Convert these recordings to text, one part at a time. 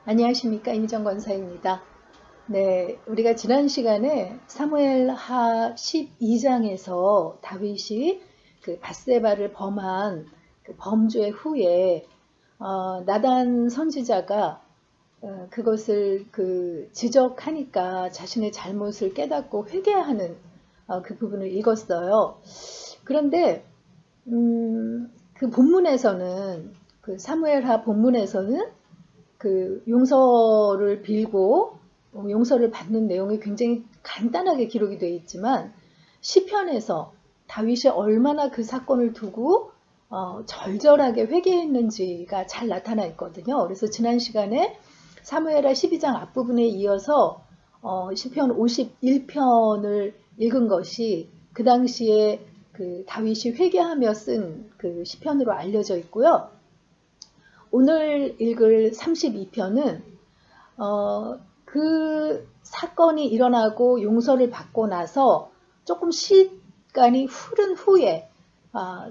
안녕하십니까, 임희정 권사입니다. 네, 우리가 지난 시간에 사무엘하 12장에서 다윗이 그 밧세바를 범한 그 범죄 후에 나단 선지자가 그것을 지적하니까 자신의 잘못을 깨닫고 회개하는 그 부분을 읽었어요. 그런데 그 본문에서는 그 사무엘하 본문에서는 그 용서를 빌고 용서를 받는 내용이 굉장히 간단하게 기록이 되어 있지만 시편에서 다윗이 얼마나 그 사건을 두고 절절하게 회개했는지가 잘 나타나 있거든요. 그래서 지난 시간에 사무엘하 12장 앞부분에 이어서 시편 51편을 읽은 것이 그 당시에 그 다윗이 회개하며 쓴 그 시편으로 알려져 있고요. 오늘 읽을 32편은 그 사건이 일어나고 용서를 받고 나서 조금 시간이 흐른 후에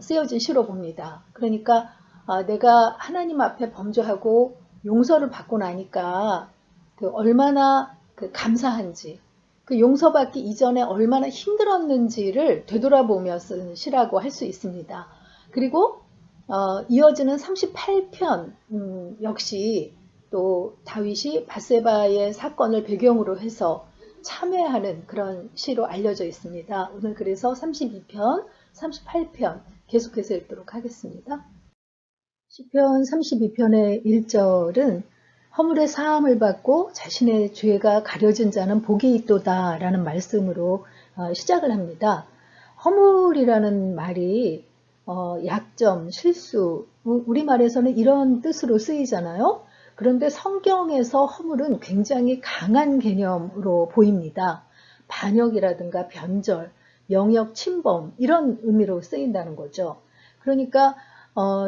쓰여진 시로 봅니다. 그러니까 내가 하나님 앞에 범죄하고 용서를 받고 나니까 그 얼마나 그 감사한지, 그 용서받기 이전에 얼마나 힘들었는지를 되돌아보며 쓴 시라고 할 수 있습니다. 그리고 이어지는 38편 역시 또 다윗이 밧세바의 사건을 배경으로 해서 참회하는 그런 시로 알려져 있습니다. 오늘 그래서 32편, 38편 계속해서 읽도록 하겠습니다. 시편 32편의 1절은 허물의 사함을 받고 자신의 죄가 가려진 자는 복이 있도다 라는 말씀으로 시작을 합니다. 허물이라는 말이 약점, 실수, 우리말에서는 이런 뜻으로 쓰이잖아요. 그런데 성경에서 허물은 굉장히 강한 개념으로 보입니다. 반역이라든가 변절, 영역 침범 이런 의미로 쓰인다는 거죠. 그러니까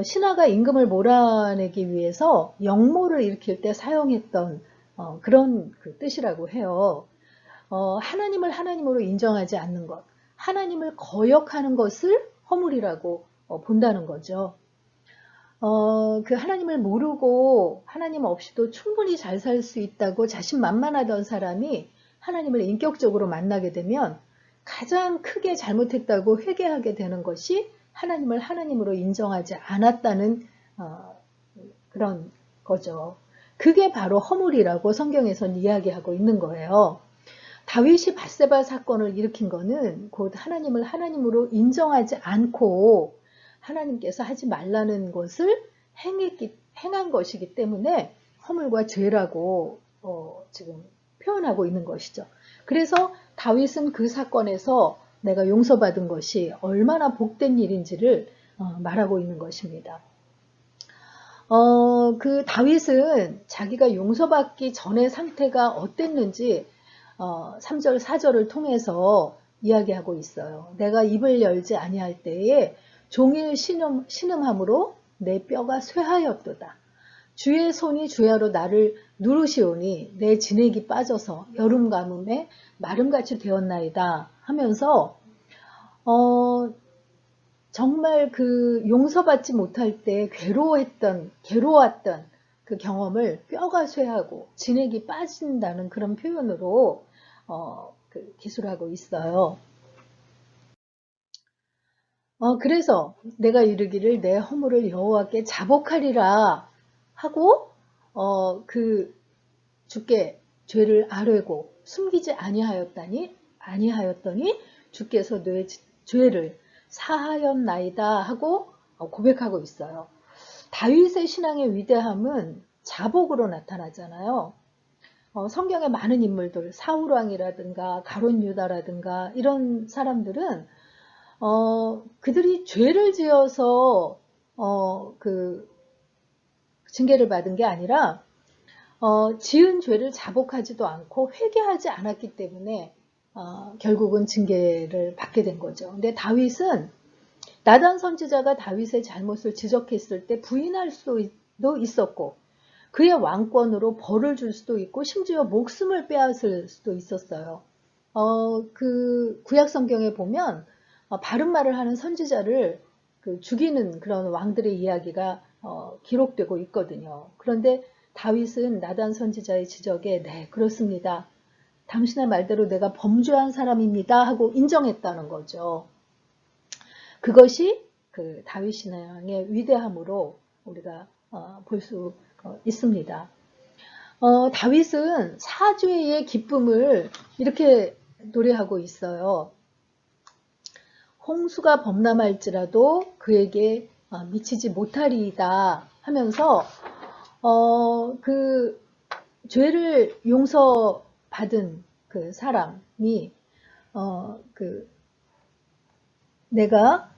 신하가 임금을 몰아내기 위해서 역모를 일으킬 때 사용했던 그런 그 뜻이라고 해요. 하나님을 하나님으로 인정하지 않는 것, 하나님을 거역하는 것을 허물이라고 본다는 거죠. 그 하나님을 모르고 하나님 없이도 충분히 잘 살 수 있다고 자신만만하던 사람이 하나님을 인격적으로 만나게 되면 가장 크게 잘못했다고 회개하게 되는 것이 하나님을 하나님으로 인정하지 않았다는 그런 거죠. 그게 바로 허물이라고 성경에선 이야기하고 있는 거예요. 다윗이 밧세바 사건을 일으킨 거는 곧 하나님을 하나님으로 인정하지 않고 하나님께서 하지 말라는 것을 행한 것이기 때문에 허물과 죄라고 지금 표현하고 있는 것이죠. 그래서 다윗은 그 사건에서 내가 용서받은 것이 얼마나 복된 일인지를 말하고 있는 것입니다. 그 다윗은 자기가 용서받기 전의 상태가 어땠는지 3절, 4절을 통해서 이야기하고 있어요. 내가 입을 열지 아니할 때에 종일 신음함으로 내 뼈가 쇠하였도다. 주의 손이 주야로 나를 누르시오니 내 진액이 빠져서 여름 가뭄에 마름같이 되었나이다 하면서 정말 그 용서받지 못할 때 괴로웠던 그 경험을 뼈가 쇠하고 진액이 빠진다는 그런 표현으로 기술하고 있어요. 그래서 내가 이르기를 내 허물을 여호와께 자복하리라 하고 그 주께 죄를 아뢰고 숨기지 아니하였더니 주께서 내 죄를 사하였나이다 하고 고백하고 있어요. 다윗의 신앙의 위대함은 자복으로 나타나잖아요. 성경의 많은 인물들, 사울왕이라든가 가룟 유다라든가 이런 사람들은 그들이 죄를 지어서 그 징계를 받은 게 아니라 지은 죄를 자복하지도 않고 회개하지 않았기 때문에 결국은 징계를 받게 된 거죠. 근데 다윗은 나단 선지자가 다윗의 잘못을 지적했을 때 부인할 수도 있었고 그의 왕권으로 벌을 줄 수도 있고 심지어 목숨을 빼앗을 수도 있었어요. 그 구약 성경에 보면 바른 말을 하는 선지자를 죽이는 그런 왕들의 이야기가 기록되고 있거든요. 그런데 다윗은 나단 선지자의 지적에 네, 그렇습니다. 당신의 말대로 내가 범죄한 사람입니다 하고 인정했다는 거죠. 그것이 그 다윗 신앙의 위대함으로 우리가 볼 수 있습니다. 다윗은 사죄의 기쁨을 이렇게 노래하고 있어요. 홍수가 범람할지라도 그에게 미치지 못하리이다 하면서 그 죄를 용서받은 그 사람이 내가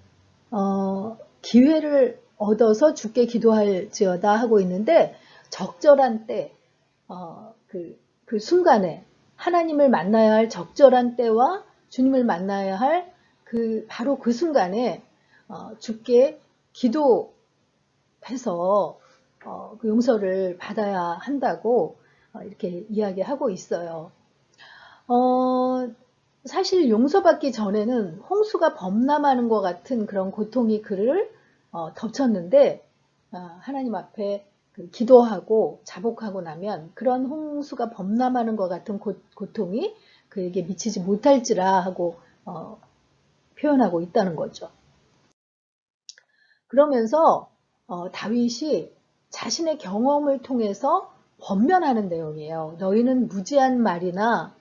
기회를 얻어서 주께 기도할지어다 하고 있는데 적절한 때 그 순간에 하나님을 만나야 할 적절한 때와 주님을 만나야 할 바로 그 순간에 주께 기도해서 그 용서를 받아야 한다고 이렇게 이야기하고 있어요. 사실 용서받기 전에는 홍수가 범람하는 것 같은 그런 고통이 그를 덮쳤는데 하나님 앞에 기도하고 자복하고 나면 그런 홍수가 범람하는 것 같은 고통이 그에게 미치지 못할지라 하고 표현하고 있다는 거죠. 그러면서 다윗이 자신의 경험을 통해서 번면하는 내용이에요. 너희는 무지한 말이나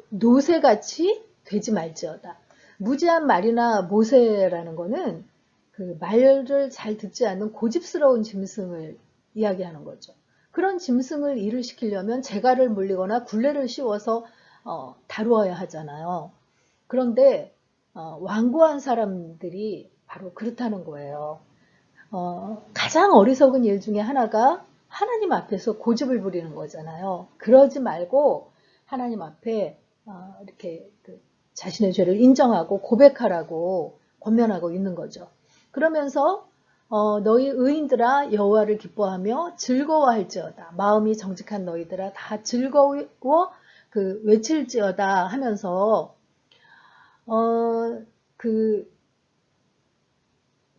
노새같이 되지 말지어다. 무지한 말이나 모세라는 거는 그 말을 잘 듣지 않는 고집스러운 짐승을 이야기하는 거죠. 그런 짐승을 일을 시키려면 재갈을 물리거나 굴레를 씌워서 다루어야 하잖아요. 그런데 완고한 사람들이 바로 그렇다는 거예요. 가장 어리석은 일 중에 하나가 하나님 앞에서 고집을 부리는 거잖아요. 그러지 말고 하나님 앞에 이렇게 자신의 죄를 인정하고 고백하라고 권면하고 있는 거죠. 그러면서 너희 의인들아 여호와를 기뻐하며 즐거워할지어다. 마음이 정직한 너희들아 다 즐거워 외칠지어다 하면서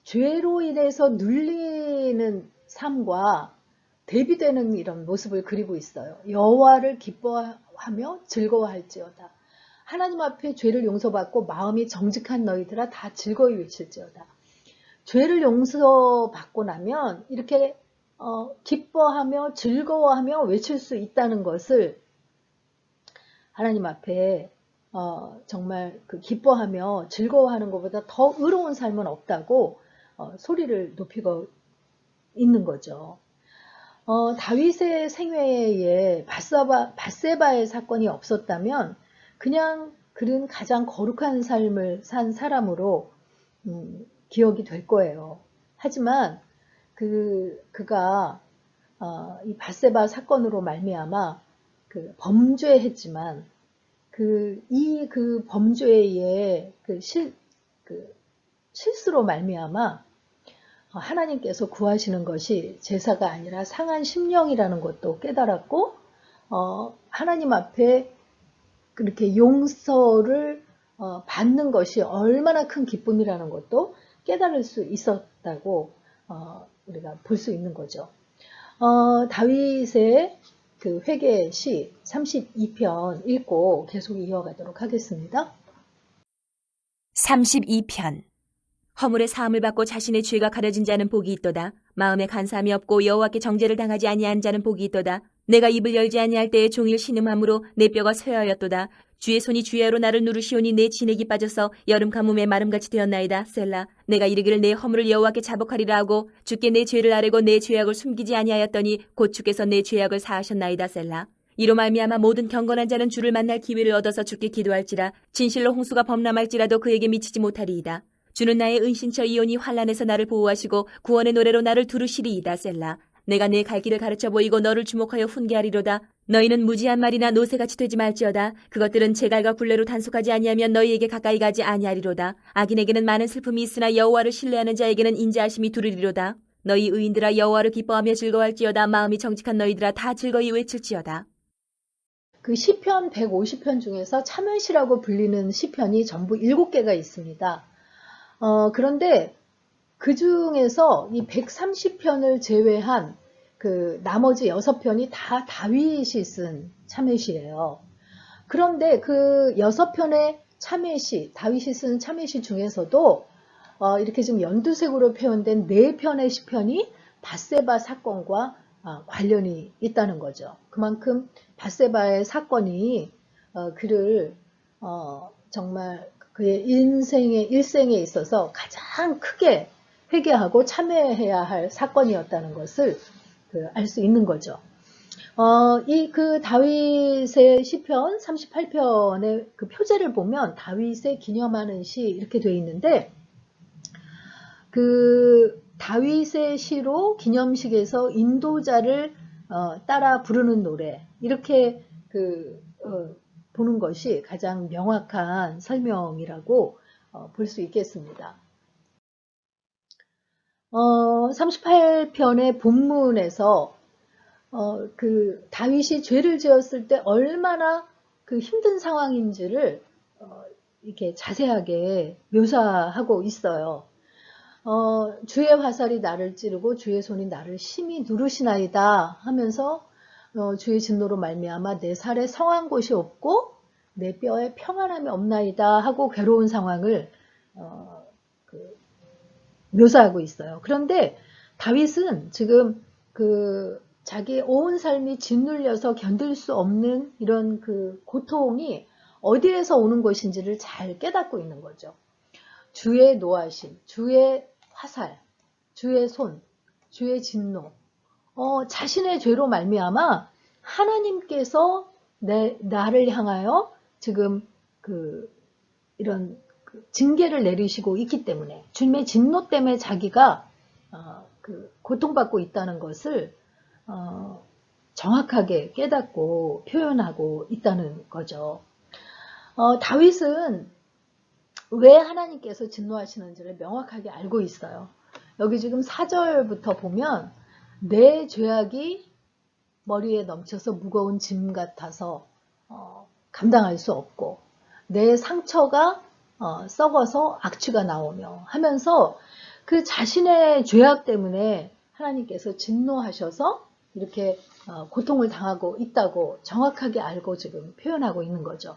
죄로 인해서 눌리는 삶과 대비되는 이런 모습을 그리고 있어요. 여호와를 기뻐하며 즐거워할지어다. 하나님 앞에 죄를 용서받고 마음이 정직한 너희들아 다 즐거이 외칠지어다. 죄를 용서받고 나면 이렇게 기뻐하며 즐거워하며 외칠 수 있다는 것을 하나님 앞에 정말 기뻐하며 즐거워하는 것보다 더 의로운 삶은 없다고 소리를 높이고 있는 거죠. 다윗의 생애에 밧세바의 사건이 없었다면 그냥 그는 가장 거룩한 삶을 산 사람으로 기억이 될 거예요. 하지만 그가 이 밧세바 사건으로 말미암아 범죄했지만 이 범죄의 실수로 말미암아 하나님께서 구하시는 것이 제사가 아니라 상한 심령이라는 것도 깨달았고 하나님 앞에 그렇게 용서를 받는 것이 얼마나 큰 기쁨이라는 것도 깨달을 수 있었다고 우리가 볼 수 있는 거죠. 다윗의 회개 시 32편 읽고 계속 이어가도록 하겠습니다. 32편 허물의 사함을 받고 자신의 죄가 가려진 자는 복이 있도다. 마음에 간사함이 없고 여호와께 정죄를 당하지 아니한 자는 복이 있도다. 내가 입을 열지 아니할 때에 종일 신음함으로 내 뼈가 쇠하였도다. 주의 손이 주야로 나를 누르시오니 내 진액이 빠져서 여름 가뭄에 마름같이 되었나이다. 셀라. 내가 이르기를 내 허물을 여호와께 자복하리라 하고 주께 내 죄를 아뢰고 내 죄악을 숨기지 아니하였더니 곧 주께서 내 죄악을 사하셨나이다. 셀라. 이로 말미암아 모든 경건한 자는 주를 만날 기회를 얻어서 주께 기도할지라. 진실로 홍수가 범람할지라도 그에게 미치지 못하리이다. 주는 나의 은신처 이오니 환난에서 나를 보호하시고 구원의 노래로 나를 두르시리이다. 셀라. 내가 내 갈 길을 가르쳐 보이고 너를 주목하여 훈계하리로다. 너희는 무지한 말이나 노새같이 되지 말지어다. 그것들은 제갈과 굴레로 단속하지 아니하면 너희에게 가까이 가지 아니하리로다. 악인에게는 많은 슬픔이 있으나 여호와를 신뢰하는 자에게는 인자하심이 두르리로다. 너희 의인들아 여호와를 기뻐하며 즐거워할지어다. 마음이 정직한 너희들아 다 즐거이 외칠지어다. 그 시편 150편 중에서 참회시라고 불리는 시편이 전부 7개가 있습니다. 그런데 그 중에서 이 130편을 제외한 그 나머지 6편이 다 다윗이 쓴 참회시예요. 그런데 그 6편의 참회시, 다윗이 쓴 참회시 중에서도 이렇게 지금 연두색으로 표현된 4편의 시편이 밧세바 사건과 관련이 있다는 거죠. 그만큼 밧세바의 사건이 그를 정말 그의 일생에 있어서 가장 크게 회개하고 참회해야 할 사건이었다는 것을 알 수 있는 거죠. 이 그 다윗의 시편 38편의 그 표제를 보면 다윗의 기념하는 시 이렇게 되어 있는데, 그 다윗의 시로 기념식에서 인도자를 따라 부르는 노래, 이렇게 보는 것이 가장 명확한 설명이라고 볼 수 있겠습니다. 38편의 본문에서 그 다윗이 죄를 지었을 때 얼마나 그 힘든 상황인지를 이렇게 자세하게 묘사하고 있어요. 주의 화살이 나를 찌르고 주의 손이 나를 심히 누르시나이다 하면서 주의 진노로 말미암아 내 살에 성한 곳이 없고 내 뼈에 평안함이 없나이다 하고 괴로운 상황을 묘사하고 있어요. 그런데 다윗은 지금 자기의 온 삶이 짓눌려서 견딜 수 없는 이런 그 고통이 어디에서 오는 것인지를 잘 깨닫고 있는 거죠. 주의 노하심, 주의 화살, 주의 손, 주의 진노, 자신의 죄로 말미암아 하나님께서 나를 향하여 지금 이런 징계를 내리시고 있기 때문에, 주님의 진노 때문에 자기가 고통받고 있다는 것을 정확하게 깨닫고 표현하고 있다는 거죠. 다윗은 왜 하나님께서 진노하시는지를 명확하게 알고 있어요. 여기 지금 4절부터 보면 내 죄악이 머리에 넘쳐서 무거운 짐 같아서 감당할 수 없고 내 상처가 썩어서 악취가 나오며 하면서 그 자신의 죄악 때문에 하나님께서 진노하셔서 이렇게 고통을 당하고 있다고 정확하게 알고 지금 표현하고 있는 거죠.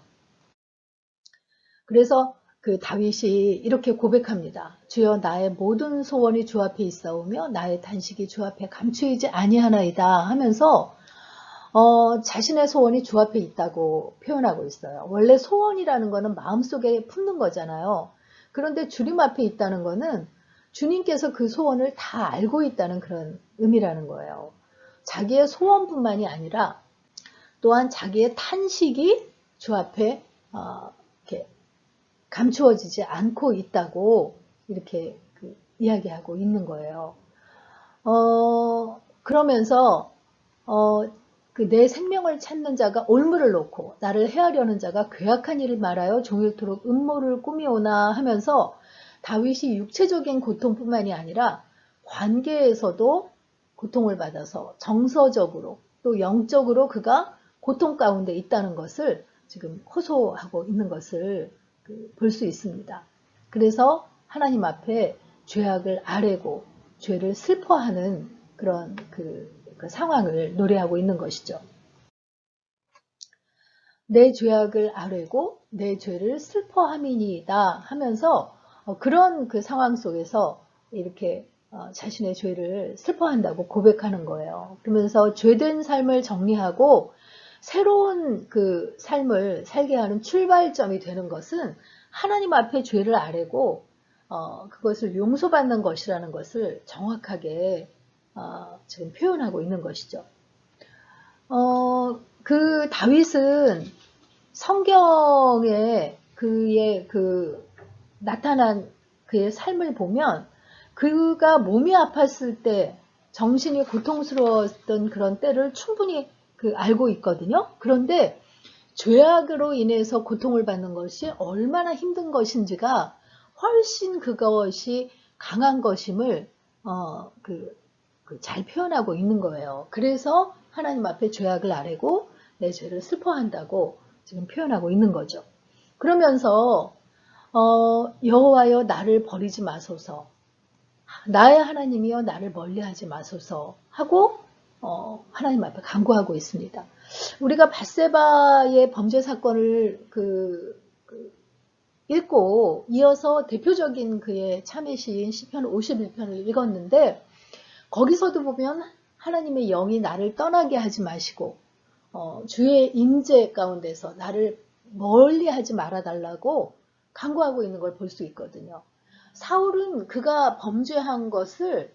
그래서 그 다윗이 이렇게 고백합니다. 주여 나의 모든 소원이 주 앞에 있사오며 나의 탄식이 주 앞에 감추이지 아니하나이다 하면서 자신의 소원이 주 앞에 있다고 표현하고 있어요. 원래 소원이라는 거는 마음속에 품는 거잖아요. 그런데 주님 앞에 있다는 거는 주님께서 그 소원을 다 알고 있다는 그런 의미라는 거예요. 자기의 소원뿐만이 아니라 또한 자기의 탄식이 주 앞에 이렇게 감추어지지 않고 있다고 이렇게 이야기하고 있는 거예요. 그러면서 내 생명을 찾는 자가 올무를 놓고 나를 해하려는 자가 괴악한 일을 말하여 종일토록 음모를 꾸미오나 하면서 다윗이 육체적인 고통뿐만이 아니라 관계에서도 고통을 받아서 정서적으로 또 영적으로 그가 고통 가운데 있다는 것을 지금 호소하고 있는 것을 볼 수 있습니다. 그래서 하나님 앞에 죄악을 아뢰고 죄를 슬퍼하는 그런 그 상황을 노래하고 있는 것이죠. 내 죄악을 아뢰고 내 죄를 슬퍼함이니이다 하면서 그런 그 상황 속에서 이렇게 자신의 죄를 슬퍼한다고 고백하는 거예요. 그러면서 죄된 삶을 정리하고 새로운 그 삶을 살게 하는 출발점이 되는 것은 하나님 앞에 죄를 아뢰고 그것을 용서받는 것이라는 것을 정확하게 지금 표현하고 있는 것이죠. 그 다윗은 성경에 그의 나타난 그의 삶을 보면 그가 몸이 아팠을 때 정신이 고통스러웠던 그런 때를 충분히 알고 있거든요. 그런데 죄악으로 인해서 고통을 받는 것이 얼마나 힘든 것인지가 훨씬 그것이 강한 것임을 잘 표현하고 있는 거예요. 그래서 하나님 앞에 죄악을 아뢰고 내 죄를 슬퍼한다고 지금 표현하고 있는 거죠. 그러면서 여호와여 나를 버리지 마소서, 나의 하나님이여 나를 멀리하지 마소서 하고 하나님 앞에 간구하고 있습니다. 우리가 밧세바의 범죄 사건을 읽고 이어서 대표적인 그의 참회 시인 시편 51편을 읽었는데 거기서도 보면 하나님의 영이 나를 떠나게 하지 마시고 주의 임재 가운데서 나를 멀리하지 말아달라고 간구하고 있는 걸 볼 수 있거든요. 사울은 그가 범죄한 것을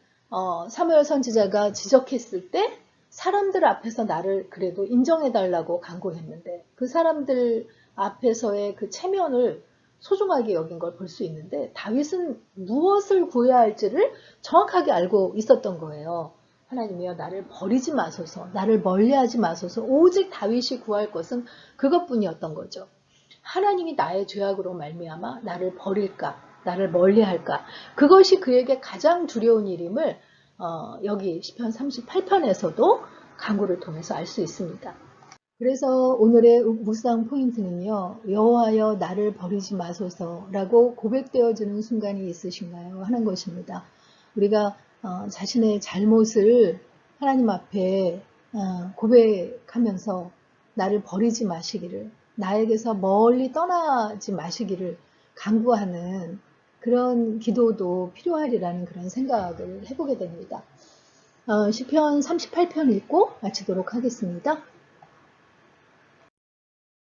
사무엘 선지자가 지적했을 때 사람들 앞에서 나를 그래도 인정해달라고 간구했는데 그 사람들 앞에서의 그 체면을 소중하게 여긴 걸 볼 수 있는데 다윗은 무엇을 구해야 할지를 정확하게 알고 있었던 거예요. 하나님이여 나를 버리지 마소서, 나를 멀리하지 마소서. 오직 다윗이 구할 것은 그것뿐이었던 거죠. 하나님이 나의 죄악으로 말미암아 나를 버릴까, 나를 멀리할까. 그것이 그에게 가장 두려운 일임을 여기 시편 38편에서도 간구를 통해서 알 수 있습니다. 그래서 오늘의 묵상 포인트는요. 여호와여 나를 버리지 마소서라고 고백되어지는 순간이 있으신가요? 하는 것입니다. 우리가 자신의 잘못을 하나님 앞에 고백하면서 나를 버리지 마시기를, 나에게서 멀리 떠나지 마시기를 간구하는 그런 기도도 필요하리라는 그런 생각을 해보게 됩니다. 시편 38편 읽고 마치도록 하겠습니다.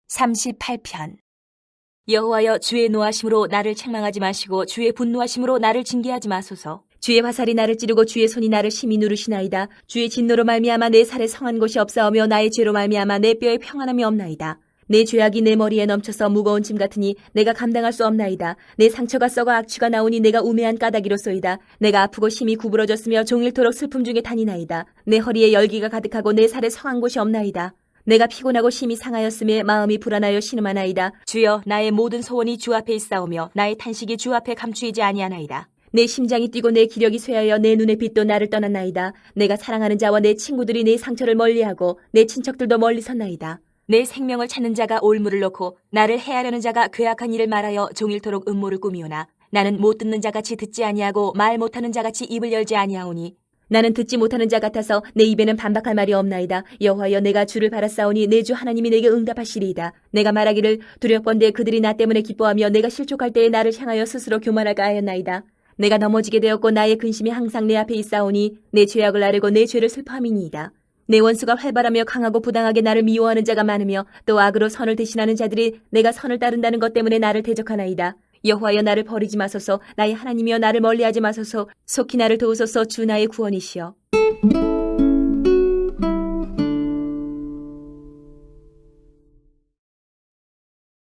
38편. 여호와여 주의 노하심으로 나를 책망하지 마시고 주의 분노하심으로 나를 징계하지 마소서. 주의 화살이 나를 찌르고 주의 손이 나를 심히 누르시나이다. 주의 진노로 말미암아 내 살에 성한 곳이 없사오며 나의 죄로 말미암아 내 뼈에 평안함이 없나이다. 내 죄악이 내 머리에 넘쳐서 무거운 짐 같으니 내가 감당할 수 없나이다. 내 상처가 썩어 악취가 나오니 내가 우매한 까닭이로소이다. 내가 아프고 심히 구부러졌으며 종일토록 슬픔 중에 다니나이다. 내 허리에 열기가 가득하고 내 살에 성한 곳이 없나이다. 내가 피곤하고 심히 상하였음에 마음이 불안하여 신음하나이다. 주여 나의 모든 소원이 주 앞에 있사오며 나의 탄식이 주 앞에 감추이지 아니하나이다. 내 심장이 뛰고 내 기력이 쇠하여 내 눈의 빛도 나를 떠났나이다. 내가 사랑하는 자와 내 친구들이 내 상처를 멀리하고 내 친척들도 멀리 섰나이다. 내 생명을 찾는 자가 올무를 놓고 나를 해하려는 자가 괴악한 일을 말하여 종일토록 음모를 꾸미오나 나는 못 듣는 자같이 듣지 아니하고 말 못하는 자같이 입을 열지 아니하오니 나는 듣지 못하는 자 같아서 내 입에는 반박할 말이 없나이다. 여호와여 내가 주를 바라싸오니 내 주 하나님이 내게 응답하시리이다. 내가 말하기를 두렵건대 그들이 나 때문에 기뻐하며 내가 실족할 때에 나를 향하여 스스로 교만할까 하였나이다. 내가 넘어지게 되었고 나의 근심이 항상 내 앞에 있사오니 내 죄악을 아뢰고 내 죄를 슬퍼함이니이다. 내 원수가 활발하며 강하고 부당하게 나를 미워하는 자가 많으며 또 악으로 선을 대신하는 자들이 내가 선을 따른다는 것 때문에 나를 대적하나이다. 여호와여 나를 버리지 마소서. 나의 하나님이여 나를 멀리하지 마소서. 속히 나를 도우소서. 주 나의 구원이시여.